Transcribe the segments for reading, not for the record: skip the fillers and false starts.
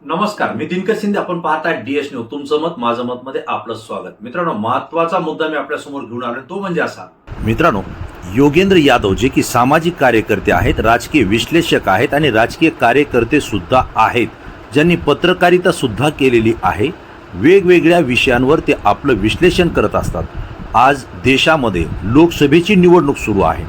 नमस्कार, मी दिनकर शिंदे. आपण पाहताय डीएस न्यूज. तुमचं मत माझं मत मध्ये आपलं स्वागत. मित्रांनो, महत्वाचा मुद्दा मी आपल्या समोर घेऊन आलो, तो म्हणजे असा. मित्रांनो, योगेंद्र यादव जे की सामाजिक कार्यकर्ते आहेत, राजकीय विश्लेषक आहेत आणि राजकीय कार्यकर्ते सुद्धा आहेत, ज्यांनी पत्रकारिता सुद्धा केलेली आहे. वेगवेगळ्या विषयांवर ते आपलं विश्लेषण करत असतात. आज देशामध्ये लोकसभेची निवडणूक सुरू आहे.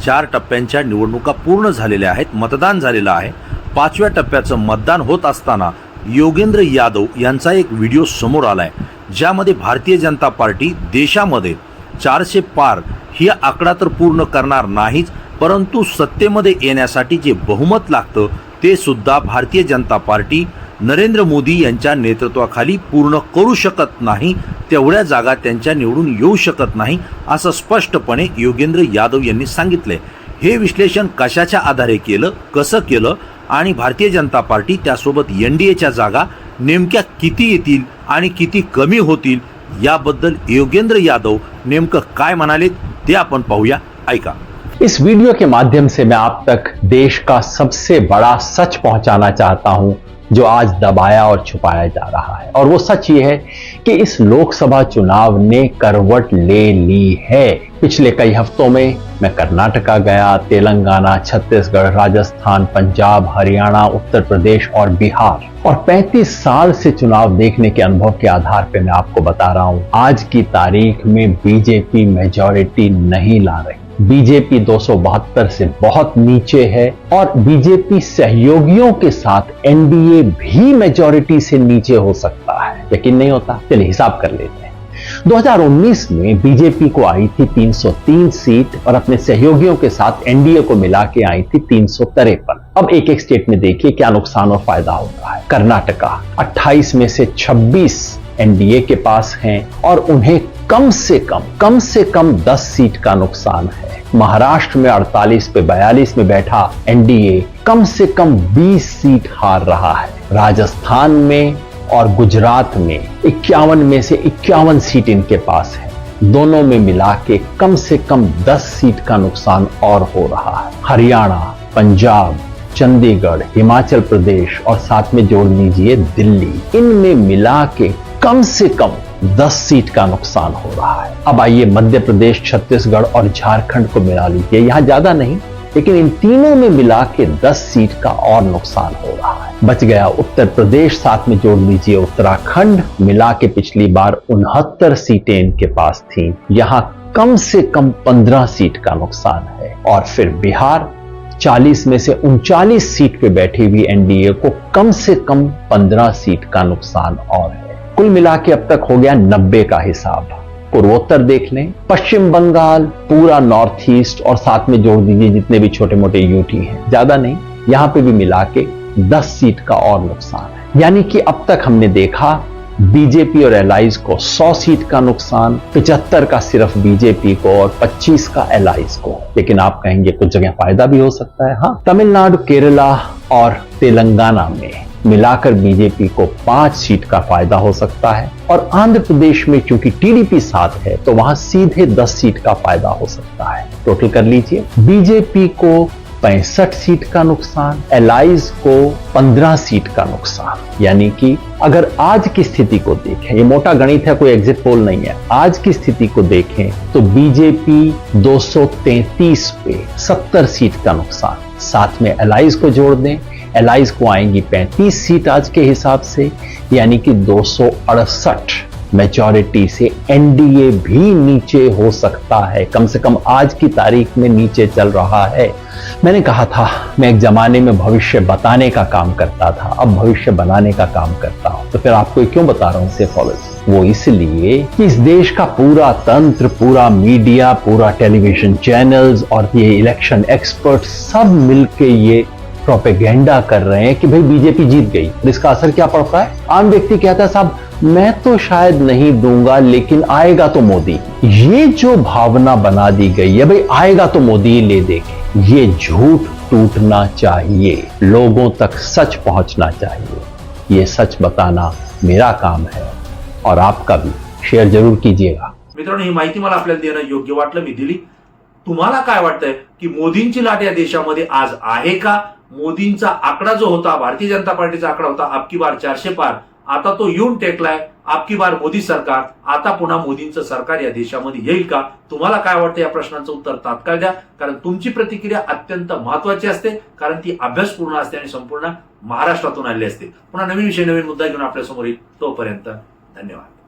4 टप्प्यांच्या निवडणुका पूर्ण झालेल्या आहेत. मतदान झालेलं आहे. 5व्या टप्प्याचं मतदान होत असताना योगेंद्र यादव यांचा एक व्हिडिओ समोर आलाय, ज्यामध्ये भारतीय जनता पार्टी देशामध्ये 400 पार ही आकडा तर पूर्ण करणार नाहीच, परंतु सत्तेमध्ये येण्यासाठी जे बहुमत लागतं ते सुद्धा भारतीय जनता पार्टी नरेंद्र मोदी यांच्या नेतृत्वाखाली पूर्ण करू शकत नाही. तेवढ्या जागा त्यांच्या निवडून येऊ शकत नाही, असं स्पष्टपणे योगेंद्र यादव यांनी सांगितलंय. हे विश्लेषण कशाच्या आधारे केलं, कसं केलं आणि भारतीय जनता पार्टी त्यासोबत एनडीएच्या जागा नेमक्या किती येतील आणि किती कमी होतील याबद्दल योगेंद्र यादव नेमकं काय म्हणालेत ते आपण पाहूया. ऐका. इस वीडियो के माध्यम से मैं आप तक देश का सबसे बड़ा सच पहुंचाना चाहता हूं, जो आज दबाया और छुपाया जा रहा है. और वो सच ये है कि इस लोकसभा चुनाव ने करवट ले ली है. पिछले कई हफ्तों में मैं कर्नाटका गया, तेलंगाना, छत्तीसगढ़, राजस्थान, पंजाब, हरियाणा, उत्तर प्रदेश और बिहार, और 35 साल से चुनाव देखने के अनुभव के आधार पर मैं आपको बता रहा हूं, आज की तारीख में बीजेपी मेजॉरिटी नहीं ला रही. बीजेपी 272 से बहुत नीचे है और बीजेपी सहयोगियों के साथ एनडीए भी मेजॉरिटी से नीचे हो सकता है. यकीन नहीं होता? चलिए हिसाब कर लेते हैं. 2019 में बीजेपी को आई थी 303 सीट और अपने सहयोगियों के साथ एनडीए को मिला के आई थी 353. अब एक एक स्टेट में देखिए क्या नुकसान और फायदा होता है. कर्नाटका 28 में से 26 एनडीए के पास हैं और उन्हें कम से कम 10 सीट का नुकसान है. महाराष्ट्र में 48 पे 42 में बैठा एनडीए कम से कम 20 सीट हार रहा है. राजस्थान में और गुजरात में 51 में से 51 सीट इनके पास है. दोनों में मिला के कम से कम 10 सीट का नुकसान और हो रहा है. हरियाणा, पंजाब, चंडीगढ़, हिमाचल प्रदेश और साथ में जोड़ लीजिए दिल्ली, इनमें मिला के कम से कम 10 सीट का नुकसान हो रहा है. अब आइए मध्य प्रदेश, छत्तीसगढ़ और झारखंड को मिला लीजिए. यहां ज्यादा नहीं, लेकिन इन तीनों में मिला के 10 सीट का और नुकसान हो रहा है. बच गया उत्तर प्रदेश, साथ में जोड़ लीजिए उत्तराखंड, मिला के पिछली बार 69 सीटें इनके पास थीं. यहां कम से कम 15 सीट का नुकसान है. और फिर बिहार 40 में से 39 सीट पे बैठी हुई एनडीए को कम से कम 15 सीट का नुकसान और है. कुल मिला के अब तक हो गया 90 का हिसाब. पूर्वोत्तर देख लें, पश्चिम बंगाल, पूरा नॉर्थ ईस्ट और साथ में जोड़ दीजिए जितने भी छोटे मोटे यूटी हैं, ज्यादा नहीं, यहां पे भी मिला के 10 सीट का और नुकसान है. यानी कि अब तक हमने देखा बीजेपी और एलाइज को 100 सीट का नुकसान, 75 का सिर्फ बीजेपी को और 25 का एलाइज को. लेकिन आप कहेंगे कुछ जगह फायदा भी हो सकता है. हाँ, तमिलनाडु, केरला और तेलंगाना में मिलाकर बीजेपी को 5 सीट का फायदा हो सकता है. और आंध्र प्रदेश में चूंकि टीडीपी साथ है तो वहां सीधे 10 सीट का फायदा हो सकता है. टोटल कर लीजिए, बीजेपी को 65 सीट का नुकसान, एलाइज को 15 सीट का नुकसान. यानी कि अगर आज की स्थिति को देखें, ये मोटा गणित है, कोई एग्जिट पोल नहीं है, आज की स्थिति को देखें तो बीजेपी 233 पे 70 सीट का नुकसान. साथ में एलाइज को जोड़ दें, एलाइज को आएंगी 35 सीट आज के हिसाब से, यानी कि 268 मेजॉरिटी से एनडीए भी नीचे हो सकता है. कम से कम आज की तारीख में नीचे चल रहा है. मैंने कहा था मैं एक जमाने में भविष्य बताने का काम करता था, अब भविष्य बनाने का काम करता हूं. तो फिर आपको क्यों बता रहा हूं सेफोलॉजी? वो इसलिए कि इस देश का पूरा तंत्र, पूरा मीडिया, पूरा टेलीविजन चैनल्स और ये इलेक्शन एक्सपर्ट सब मिलके ये प्रोपेगेंडा कर रहे हैं कि भाई बीजेपी जीत गई. और इसका असर क्या पड़ता है? आम व्यक्ति कहता है साहब मैं तो शायद नहीं दूंगा लेकिन आएगा तो मोदी. ये जो भावना बना दी गई है भाई आएगा तो मोदी ले देंगे, ये झूठ टूटना चाहिए. लोगों तक सच पहुंचना चाहिए. ये सच बताना मेरा काम है और आपका भी. शेयर जरूर कीजिएगा. मित्रांनो, ही माहिती मला आपल्याला देणं योग्य वाटलं, मी दिली. तुम्हाला काय वाटतंय की मोदींची लाट या देशामध्ये आज आहे का मोदींचा आकडा जो होता, भारतीय जनता पार्टीचा आकडा होता आपकी बार 400 पार, आता तो येऊन टेकलाय आपकी बार मोदी सरकार. आता पुन्हा मोदींचं सरकार या देशामध्ये येईल का? तुम्हाला काय वाटतं या प्रश्नाचं उत्तर तात्काळ द्या, कारण तुमची प्रतिक्रिया अत्यंत महत्वाची असते, कारण ती अभ्यासपूर्ण असते आणि संपूर्ण महाराष्ट्रातून आलेली असते. पुन्हा नवीन विषय नवीन मुद्दा घेऊन आपल्या समोर येईल. तोपर्यंत धन्यवाद.